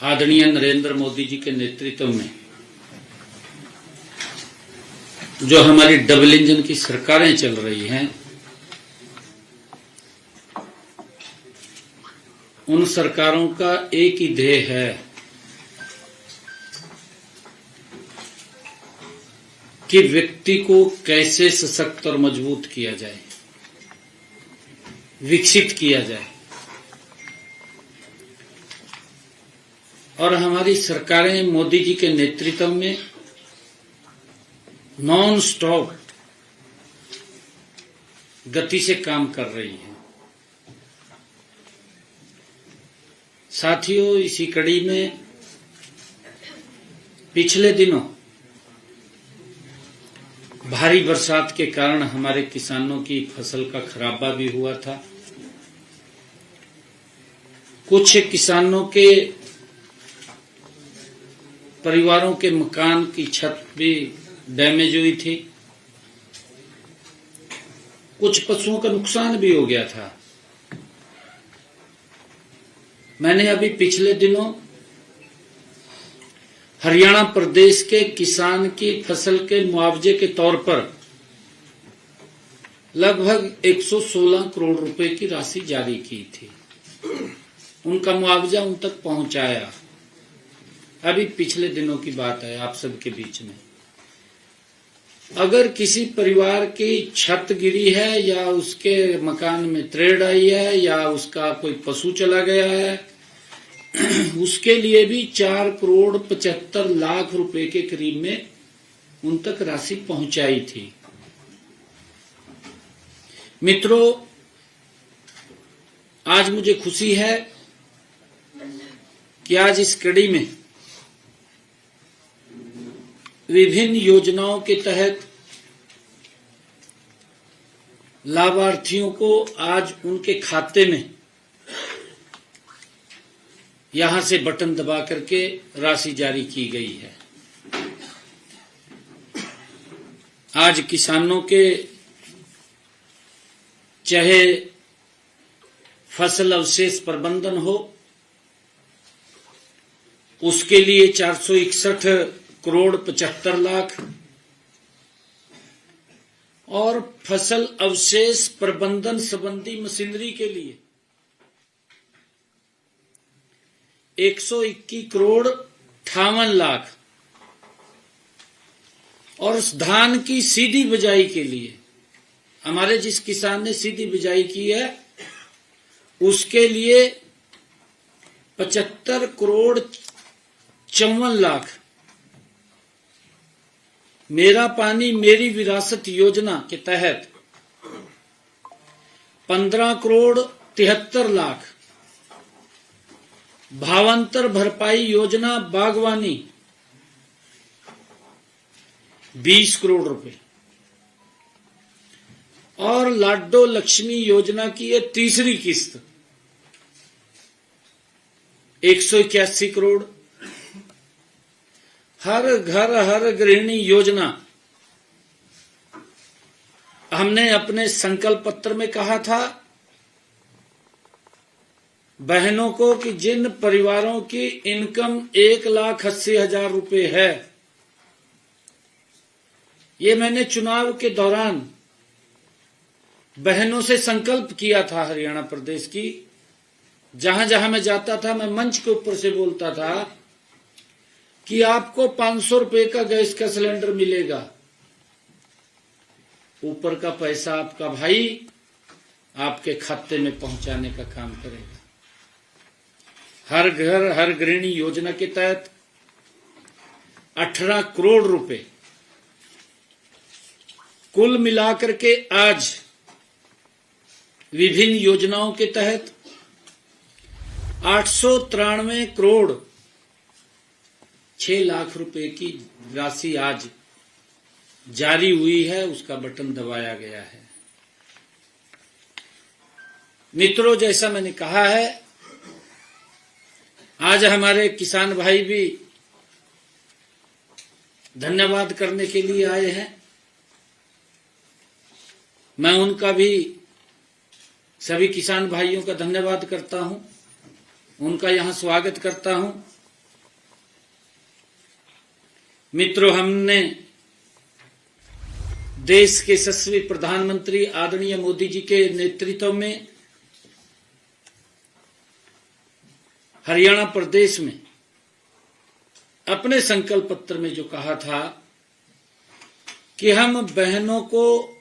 आदरणीय नरेंद्र मोदी जी के नेतृत्व में जो हमारी डबल इंजन की सरकारें चल रही हैं, उन सरकारों का एक ही ध्येय है कि व्यक्ति को कैसे सशक्त और मजबूत किया जाए, विकसित किया जाए। और हमारी सरकारें मोदी जी के नेतृत्व में नॉन स्टॉप गति से काम कर रही हैं। साथियों, इसी कड़ी में पिछले दिनों भारी बरसात के कारण हमारे किसानों की फसल का खराबा भी हुआ था। कुछ किसानों के परिवारों के मकान की छत भी डैमेज हुई थी। कुछ पशुओं का नुकसान भी हो गया था। मैंने अभी पिछले दिनों हरियाणा प्रदेश के किसान की फसल के मुआवजे के तौर पर लगभग 116 करोड़ रुपए की राशि जारी की थी। उनका मुआवजा उन तक पहुंचाया। अभी पिछले दिनों की बात है आप सबके बीच में। अगर किसी परिवार की छत गिरी है या उसके मकान में त्रेड़ आई है या उसका कोई पशु चला गया है, उसके लिए भी 4 करोड़ 75 लाख रुपए के करीब में उन तक राशि पहुंचाई थी। मित्रों, आज मुझे खुशी है कि आज इस कड़ी में विभिन्न योजनाओं के तहत लाभार्थियों को आज उनके खाते में यहां से बटन दबा करके राशि जारी की गई है। आज किसानों के चाहे फसल अवशेष प्रबंधन हो, उसके लिए 461 करोड़ 75 लाख और फसल अवशेष प्रबंधन संबंधी मशीनरी के लिए 121 करोड़ 58 लाख और धान की सीधी बिजाई के लिए हमारे जिस किसान ने सीधी बिजाई की है उसके लिए 75 करोड़ 54 लाख मेरा पानी मेरी विरासत योजना के तहत 15 करोड़ 73 लाख, भावांतर भरपाई योजना बागवानी 20 करोड़ रुपए और लाडो लक्ष्मी योजना की ये तीसरी किस्त 181 करोड़। हर घर हर गृहिणी योजना हमने अपने संकल्प पत्र में कहा था बहनों को कि जिन परिवारों की इनकम 1,80,000 रुपए है, ये मैंने चुनाव के दौरान बहनों से संकल्प किया था। हरियाणा प्रदेश की जहां जहां मैं जाता था मैं मंच के ऊपर से बोलता था कि आपको 500 रुपए का गैस का सिलेंडर मिलेगा, ऊपर का पैसा आपका भाई आपके खाते में पहुंचाने का काम करेगा। हर घर हर गृहिणी योजना के तहत 18 करोड़ रुपए कुल मिलाकर के आज विभिन्न योजनाओं के तहत 893 करोड़ 6 लाख रुपए की राशि आज जारी हुई है, उसका बटन दबाया गया है। मित्रों, जैसा मैंने कहा है, आज हमारे किसान भाई भी धन्यवाद करने के लिए आए हैं। मैं उनका भी सभी किसान भाइयों का धन्यवाद करता हूं, उनका यहां स्वागत करता हूं। मित्रों, हमने देश के यशस्वी प्रधानमंत्री आदरणीय मोदी जी के नेतृत्व में हरियाणा प्रदेश में अपने संकल्प पत्र में जो कहा था कि हम बहनों को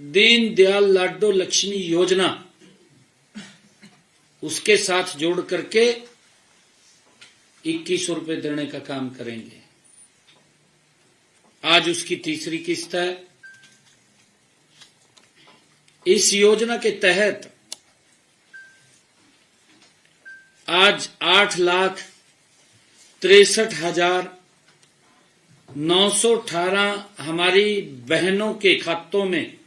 दीनदयाल लाडो लक्ष्मी योजना उसके साथ जोड़ करके 2100 रुपए देने का काम करेंगे। आज उसकी तीसरी किस्त है। इस योजना के तहत आज 8,63,918 हमारी बहनों के खातों में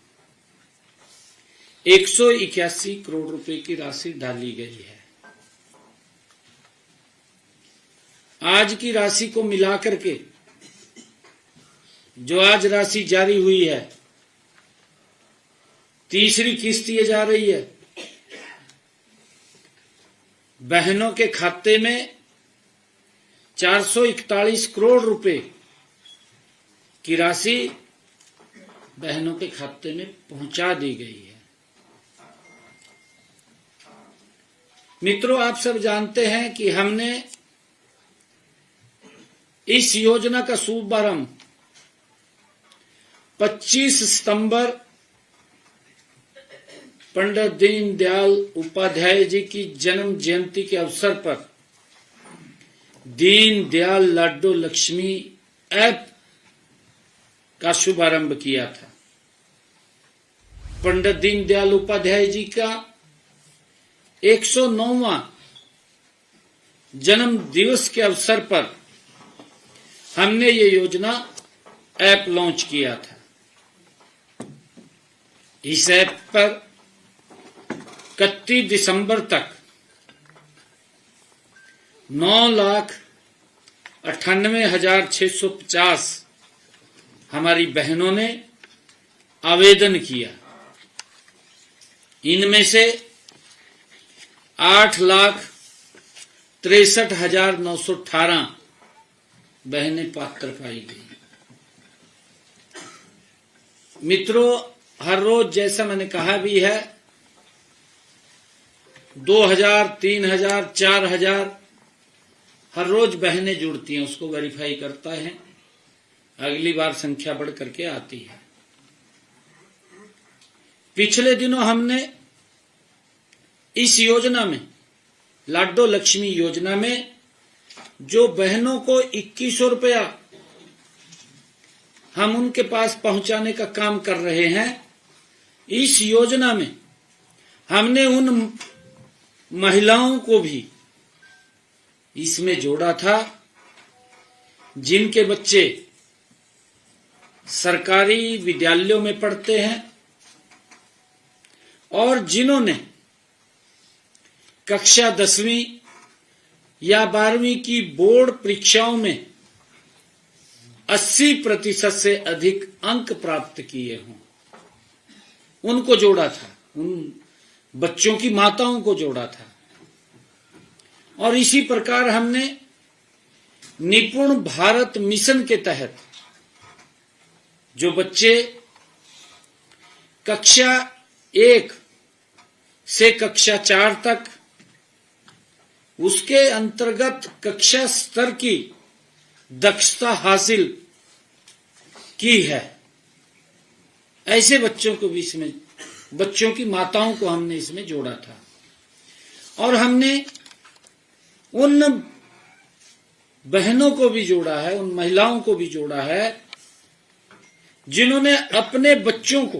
181 करोड़ रुपए की राशि डाली गई है। आज की राशि को मिलाकर के जो आज राशि जारी हुई है, तीसरी किस्त ये जा रही है। बहनों के खाते में 441 करोड़ रुपए की राशि बहनों के खाते में पहुंचा दी गई है। मित्रों, आप सब जानते हैं कि हमने इस योजना का शुभारंभ 25 सितंबर पंडित दीनदयाल उपाध्याय जी की जन्म जयंती के अवसर पर दीनदयाल लाडो लक्ष्मी ऐप का शुभारंभ किया था। पंडित दीनदयाल उपाध्याय जी का 109वां जन्म दिवस के अवसर पर हमने ये योजना ऐप लॉन्च किया था। इस ऐप पर 31 दिसंबर तक 9,98,650 हमारी बहनों ने आवेदन किया। इनमें से 8,63,918 बहनें पात्र पाई गई। मित्रों, हर रोज जैसा मैंने कहा भी है, 2,000, 3,000, 4,000 हर रोज बहनें जुड़ती हैं। उसको वेरीफाई करता है, अगली बार संख्या बढ़ करके आती है। पिछले दिनों हमने इस योजना में, लाडो लक्ष्मी योजना में, जो बहनों को 2100 रुपया हम उनके पास पहुंचाने का काम कर रहे हैं, इस योजना में हमने उन महिलाओं को भी इसमें जोड़ा था जिनके बच्चे सरकारी विद्यालयों में पढ़ते हैं और जिन्होंने कक्षा 10वीं या 12वीं की बोर्ड परीक्षाओं में 80% से अधिक अंक प्राप्त किए हों। उनको जोड़ा था, उन बच्चों की माताओं को जोड़ा था। और इसी प्रकार हमने निपुण भारत मिशन के तहत जो बच्चे कक्षा 1 से कक्षा 4 तक, उसके अंतर्गत कक्षा स्तर की दक्षता हासिल की है, ऐसे बच्चों को भी इसमें, बच्चों की माताओं को हमने इसमें जोड़ा था। और हमने उन बहनों को भी जोड़ा है, उन महिलाओं को भी जोड़ा है जिन्होंने अपने बच्चों को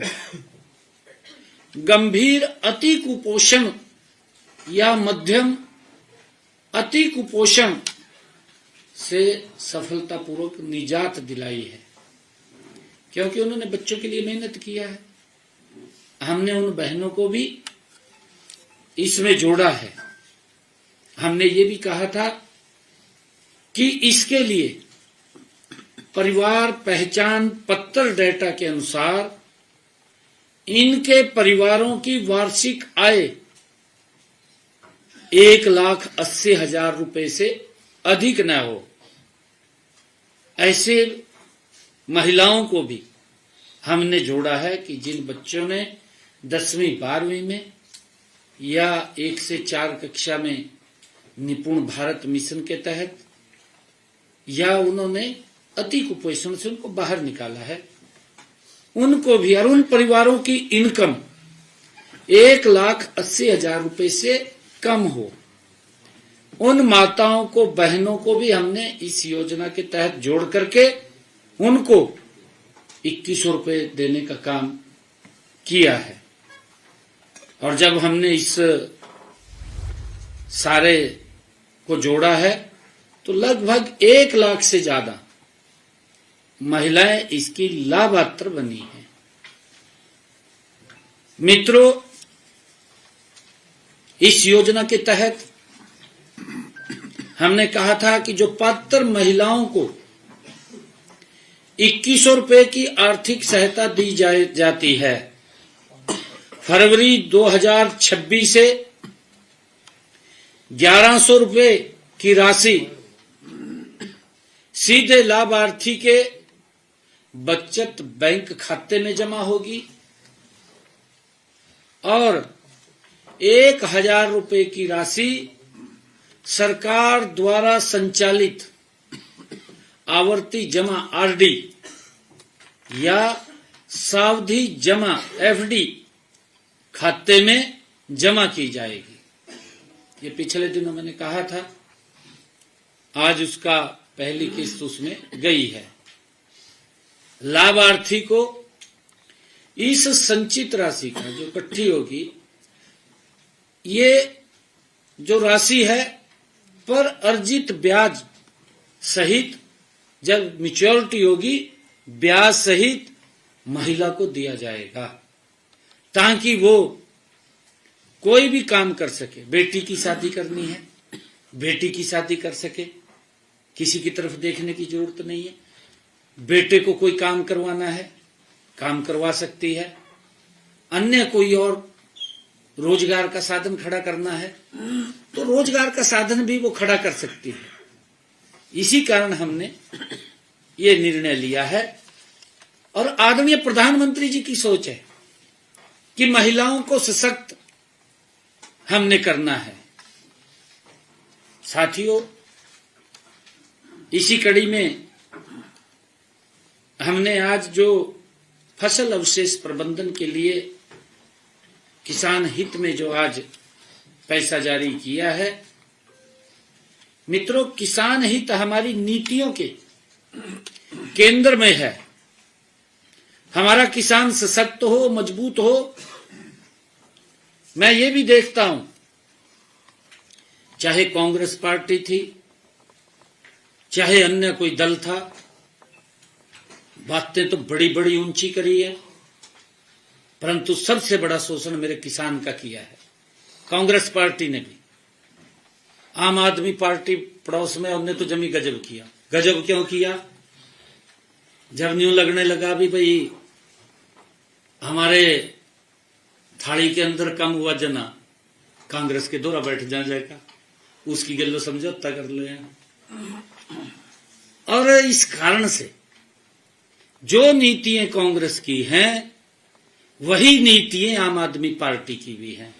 गंभीर अति कुपोषण या मध्यम अति कुपोषण से सफलतापूर्वक निजात दिलाई है, क्योंकि उन्होंने बच्चों के लिए मेहनत किया है। हमने उन बहनों को भी इसमें जोड़ा है। हमने ये भी कहा था कि इसके लिए परिवार पहचान पत्र डेटा के अनुसार इनके परिवारों की वार्षिक आय 1,80,000 रुपए से अधिक न हो, ऐसे महिलाओं को भी हमने जोड़ा है कि जिन बच्चों ने 10वीं 12वीं में या 1 से 4 कक्षा में निपुण भारत मिशन के तहत या उन्होंने अति कुपोषण से उनको बाहर निकाला है, उनको भी, और उन परिवारों की इनकम 1,80,000 रुपए से कम हो, उन माताओं को, बहनों को भी हमने इस योजना के तहत जोड़ करके उनको 2100 रुपए देने का काम किया है। और जब हमने इस सारे को जोड़ा है तो लगभग 1 लाख से ज्यादा महिलाएं इसकी लाभार्थी बनी हैं। मित्रों, इस योजना के तहत हमने कहा था कि जो पात्र महिलाओं को 2100 रुपए की आर्थिक सहायता दी जाती है, फरवरी 2026 से 1100 रुपए की राशि सीधे लाभार्थी के बचत बैंक खाते में जमा होगी और 1000 रुपए की राशि सरकार द्वारा संचालित आवर्ती जमा आरडी या सावधि जमा एफडी खाते में जमा की जाएगी। ये पिछले दिनों मैंने कहा था, आज उसका पहली किस्त उसमें गई है। लाभार्थी को इस संचित राशि का जो इकट्ठी होगी, ये जो राशि है पर अर्जित ब्याज सहित जब मैच्योरिटी होगी, ब्याज सहित महिला को दिया जाएगा ताकि वो कोई भी काम कर सके। बेटी की शादी करनी है, बेटी की शादी कर सके, किसी की तरफ देखने की जरूरत नहीं है। बेटे को कोई काम करवाना है, काम करवा सकती है। अन्य कोई और रोजगार का साधन खड़ा करना है तो रोजगार का साधन भी वो खड़ा कर सकती है। इसी कारण हमने ये निर्णय लिया है और आदरणीय प्रधानमंत्री जी की सोच है कि महिलाओं को सशक्त हमने करना है। साथियों, इसी कड़ी में हमने आज जो फसल अवशेष प्रबंधन के लिए किसान हित में जो आज पैसा जारी किया है, मित्रों, किसान हित हमारी नीतियों के केंद्र में है। हमारा किसान सशक्त हो, मजबूत हो। मैं ये भी देखता हूं, चाहे कांग्रेस पार्टी थी, चाहे अन्य कोई दल था, बातें तो बड़ी बड़ी ऊंची करी है, परंतु सबसे बड़ा शोषण मेरे किसान का किया है कांग्रेस पार्टी ने भी। आम आदमी पार्टी पड़ोस में, हमने तो जमी गजब किया। गजब क्यों किया? जब न्यू लगने लगा भी भाई हमारे थाली के अंदर कम हुआ जना, कांग्रेस के दौरा बैठ जाने लगा, उसकी गल्लो समझौता कर लो। और इस कारण से जो नीतियां कांग्रेस की हैं वही नीतियां आम आदमी पार्टी की भी हैं।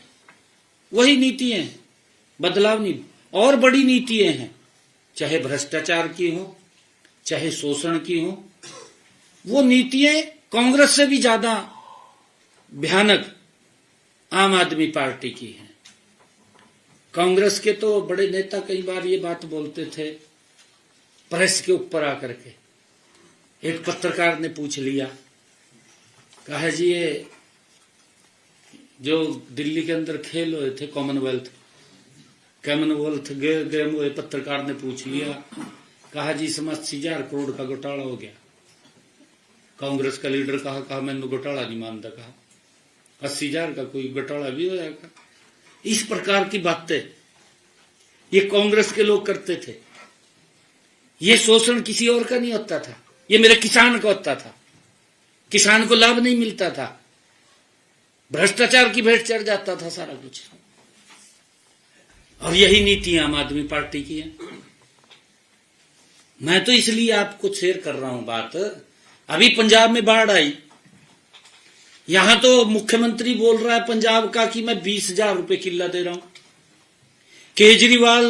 वही नीतियां, बदलाव नहीं। और बड़ी नीतियां हैं, चाहे भ्रष्टाचार की हो, चाहे शोषण की हो, वो नीतियां कांग्रेस से भी ज्यादा भयानक आम आदमी पार्टी की हैं। कांग्रेस के तो बड़े नेता कई बार ये बात बोलते थे प्रेस के ऊपर आकर के। एक पत्रकार ने पूछ लिया, कहा जी ये जो दिल्ली के अंदर खेल हुए थे कॉमनवेल्थ गेम हुए, पत्रकार ने पूछ लिया, कहा जी इसमें 80,000 करोड़ का घोटाला हो गया। कांग्रेस का लीडर कहा मैंने घोटाला नहीं मानता, कहा 80,000 का कोई घोटाला भी हो जाएगा। इस प्रकार की बातें ये कांग्रेस के लोग करते थे। ये शोषण किसी और का नहीं होता था, ये मेरे किसान का होता था। किसान को लाभ नहीं मिलता था, भ्रष्टाचार की भेंट चढ़ जाता था सारा कुछ। और यही नीति आम आदमी पार्टी की है। मैं तो इसलिए आपको शेयर कर रहा हूं बात। अभी पंजाब में बाढ़ आई, यहां तो मुख्यमंत्री बोल रहा है पंजाब का कि मैं 20,000 रुपए किल्ला दे रहा हूं। केजरीवाल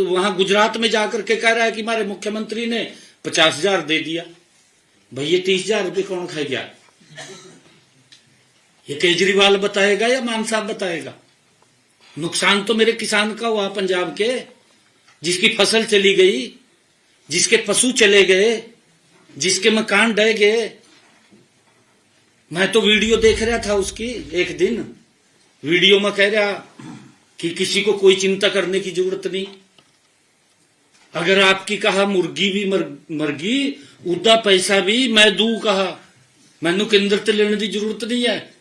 वहां गुजरात में जाकर के कह रहा है कि हमारे मुख्यमंत्री ने 50,000 दे दिया। भाई ये 30,000 रुपए कौन खाएगा? ये केजरीवाल बताएगा या मान साहब बताएगा? नुकसान तो मेरे किसान का हुआ पंजाब के, जिसकी फसल चली गई, जिसके पशु चले गए, जिसके मकान ढह गए। मैं तो वीडियो देख रहा था उसकी, एक दिन वीडियो में कह रहा कि किसी को कोई चिंता करने की जरूरत नहीं। अगर आपकी कहा मुर्गी भी मरगी उदा पैसा भी मैं दू कहा, मैनू केंद्र ते लेने की जरूरत नहीं है।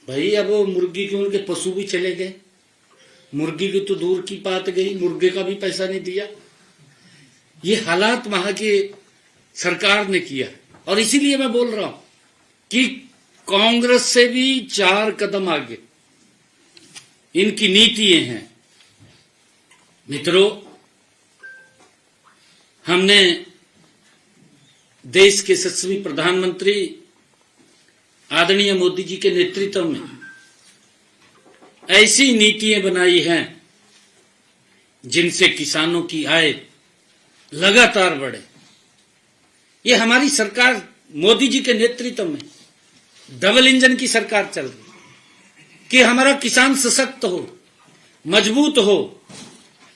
भाई अब वो मुर्गी क्यों, उनके पशु भी चले गए, मुर्गी की तो दूर की बात गई, मुर्गे का भी पैसा नहीं दिया। ये हालात वहां की सरकार ने किया। और इसीलिए मैं बोल रहा हूं कि कांग्रेस से भी 4 कदम आगे इनकी नीतियां हैं। मित्रों, हमने देश के यशस्वी प्रधानमंत्री आदरणीय मोदी जी के नेतृत्व में ऐसी नीतियां बनाई हैं जिनसे किसानों की आय लगातार बढ़े। ये हमारी सरकार मोदी जी के नेतृत्व में डबल इंजन की सरकार चल रही कि हमारा किसान सशक्त हो, मजबूत हो,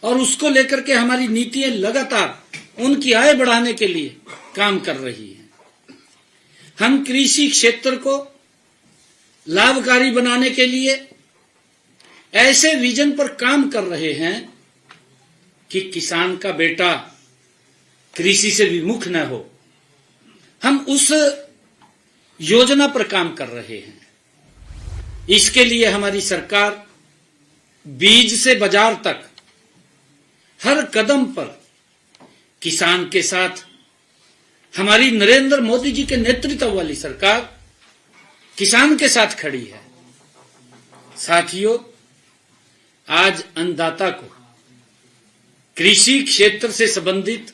और उसको लेकर के हमारी नीतियां लगातार उनकी आय बढ़ाने के लिए काम कर रही है। हम कृषि क्षेत्र को लाभकारी बनाने के लिए ऐसे विजन पर काम कर रहे हैं कि किसान का बेटा कृषि से विमुख न हो। हम उस योजना पर काम कर रहे हैं। इसके लिए हमारी सरकार बीज से बाजार तक हर कदम पर किसान के साथ, हमारी नरेंद्र मोदी जी के नेतृत्व वाली सरकार किसान के साथ खड़ी है। साथियों, आज अन्नदाता को कृषि क्षेत्र से संबंधित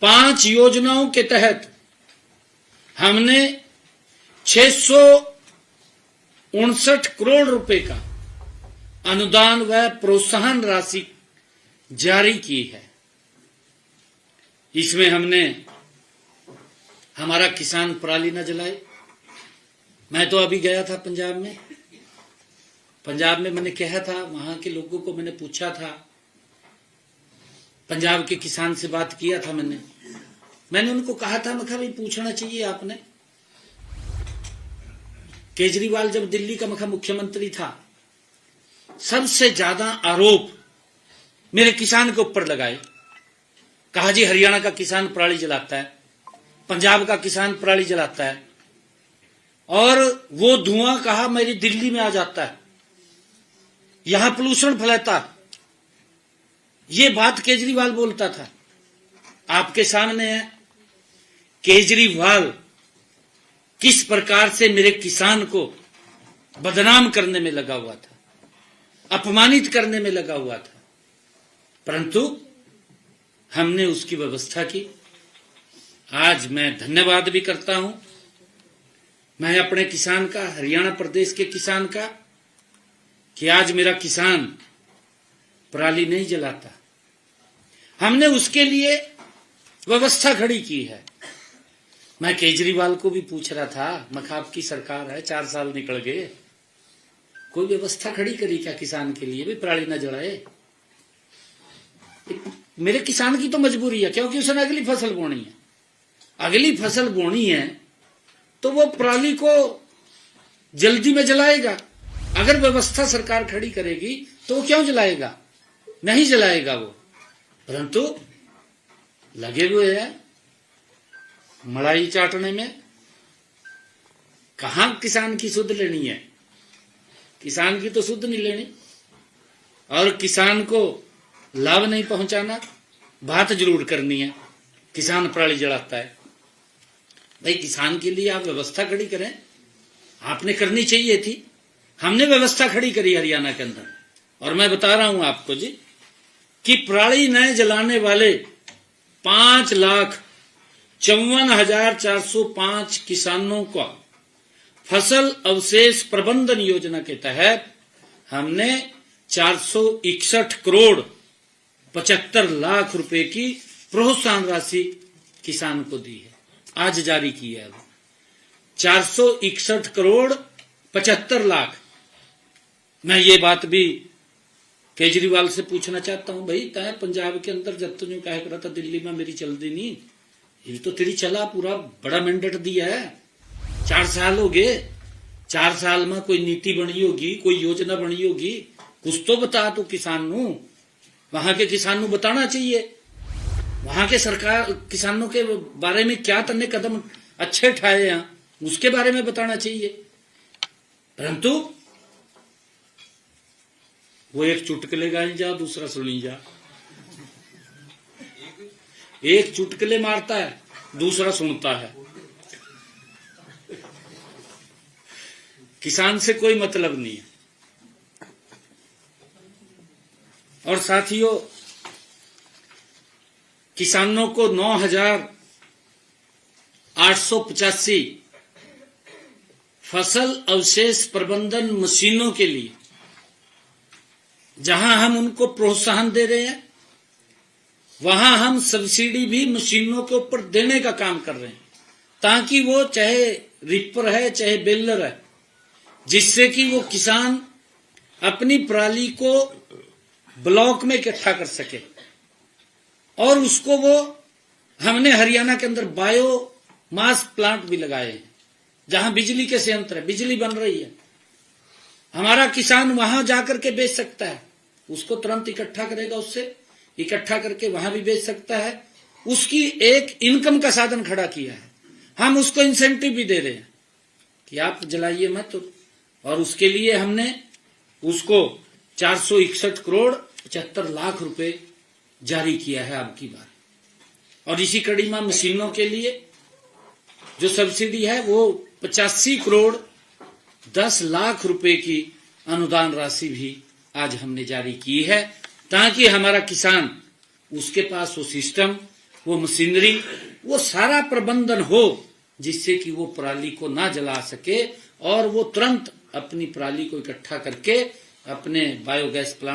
5 योजनाओं के तहत हमने 659 करोड़ रुपए का अनुदान व प्रोत्साहन राशि जारी की है। इसमें हमने हमारा किसान पराली न जलाए। मैं तो अभी गया था पंजाब में मैंने कहा था, वहां के लोगों को मैंने पूछा था, पंजाब के किसान से बात किया था मैंने उनको कहा था, मैं भाई पूछना चाहिए आपने, केजरीवाल जब दिल्ली का मुख्यमंत्री था, सबसे ज्यादा आरोप मेरे किसान के ऊपर लगाए। कहा जी हरियाणा का किसान पराली जलाता है, पंजाब का किसान पराली जलाता है, और वो धुआं कहा मेरी दिल्ली में आ जाता है, यहां पोल्यूशन फैलाता। ये बात केजरीवाल बोलता था। आपके सामने है केजरीवाल किस प्रकार से मेरे किसान को बदनाम करने में लगा हुआ था, अपमानित करने में लगा हुआ था, परंतु हमने उसकी व्यवस्था की। आज मैं धन्यवाद भी करता हूं, मैं अपने किसान का, हरियाणा प्रदेश के किसान का, कि आज मेरा किसान पराली नहीं जलाता। हमने उसके लिए व्यवस्था खड़ी की है। मैं केजरीवाल को भी पूछ रहा था, मैं आपकी सरकार है, 4 साल निकल गए, कोई व्यवस्था खड़ी करी क्या किसान के लिए भी पराली न जलाए? मेरे किसान की तो मजबूरी है, क्योंकि उसने अगली फसल बोनी है। अगली फसल बोनी है तो वो पराली को जल्दी में जलाएगा। अगर व्यवस्था सरकार खड़ी करेगी तो वो क्यों जलाएगा? नहीं जलाएगा वो। परंतु लगे हुए हैं मलाई चाटने में। कहां किसान की सुध लेनी है? किसान की तो सुध नहीं लेनी, और किसान को लाभ नहीं पहुंचाना, बात जरूर करनी है। किसान पराली जलाता है, भाई किसान के लिए आप व्यवस्था खड़ी करें, आपने करनी चाहिए थी। हमने व्यवस्था खड़ी करी हरियाणा के अंदर, और मैं बता रहा हूं आपको जी कि पराली न जलाने वाले 5,54,405 किसानों का फसल अवशेष प्रबंधन योजना के तहत हमने 461 करोड़ 75 लाख रुपए की प्रोत्साहन राशि किसान को दी है। आज जारी की है 461 करोड़ 75 लाख। मैं ये बात भी केजरीवाल से पूछना चाहता हूं, भाई तय पंजाब के अंदर जब तुझे कह करा था दिल्ली में मेरी चल दी नहीं, ये तो तेरी चला पूरा बड़ा मैंडेट दिया है। 4 साल हो गए, 4 साल में कोई नीति बनी होगी, कोई योजना बनी होगी, कुछ तो बता तू किसान नू। वहां के किसान नू बताना चाहिए, वहां के सरकार किसानों के बारे में क्या तन्ने कदम अच्छे उठाए हैं उसके बारे में बताना चाहिए। परंतु वो एक चुटकुले गाई जा, दूसरा सुनी जा। एक चुटकुले मारता है, दूसरा सुनता है। किसान से कोई मतलब नहीं है। और साथियों, किसानों को 9,885 फसल अवशेष प्रबंधन मशीनों के लिए जहां हम उनको प्रोत्साहन दे रहे हैं, वहां हम सब्सिडी भी मशीनों के ऊपर देने का काम कर रहे हैं, ताकि वो चाहे रिपर है चाहे बेलर है, जिससे कि वो किसान अपनी पराली को ब्लॉक में इकट्ठा कर सके। और उसको वो हमने हरियाणा के अंदर बायो मास प्लांट भी लगाए हैं, जहां बिजली के संयंत्र है, बिजली बन रही है। हमारा किसान वहां जाकर के बेच सकता है, उसको तुरंत इकट्ठा करेगा, उससे इकट्ठा करके वहां भी बेच सकता है। उसकी एक इनकम का साधन खड़ा किया है। हम उसको इंसेंटिव भी दे रहे हैं कि आप जलाइए मत, और उसके लिए हमने उसको 461 करोड़ 75 लाख रुपए जारी किया है अब की बार। और इसी कड़ी में मशीनों के लिए जो सब्सिडी है वो 85 करोड़ 10 लाख रुपए की अनुदान राशि भी आज हमने जारी की है, ताकि हमारा किसान, उसके पास वो सिस्टम, वो मशीनरी, वो सारा प्रबंधन हो, जिससे कि वो पराली को ना जला सके और वो तुरंत अपनी पराली को इकट्ठा करके अपने बायोगैस प्लांट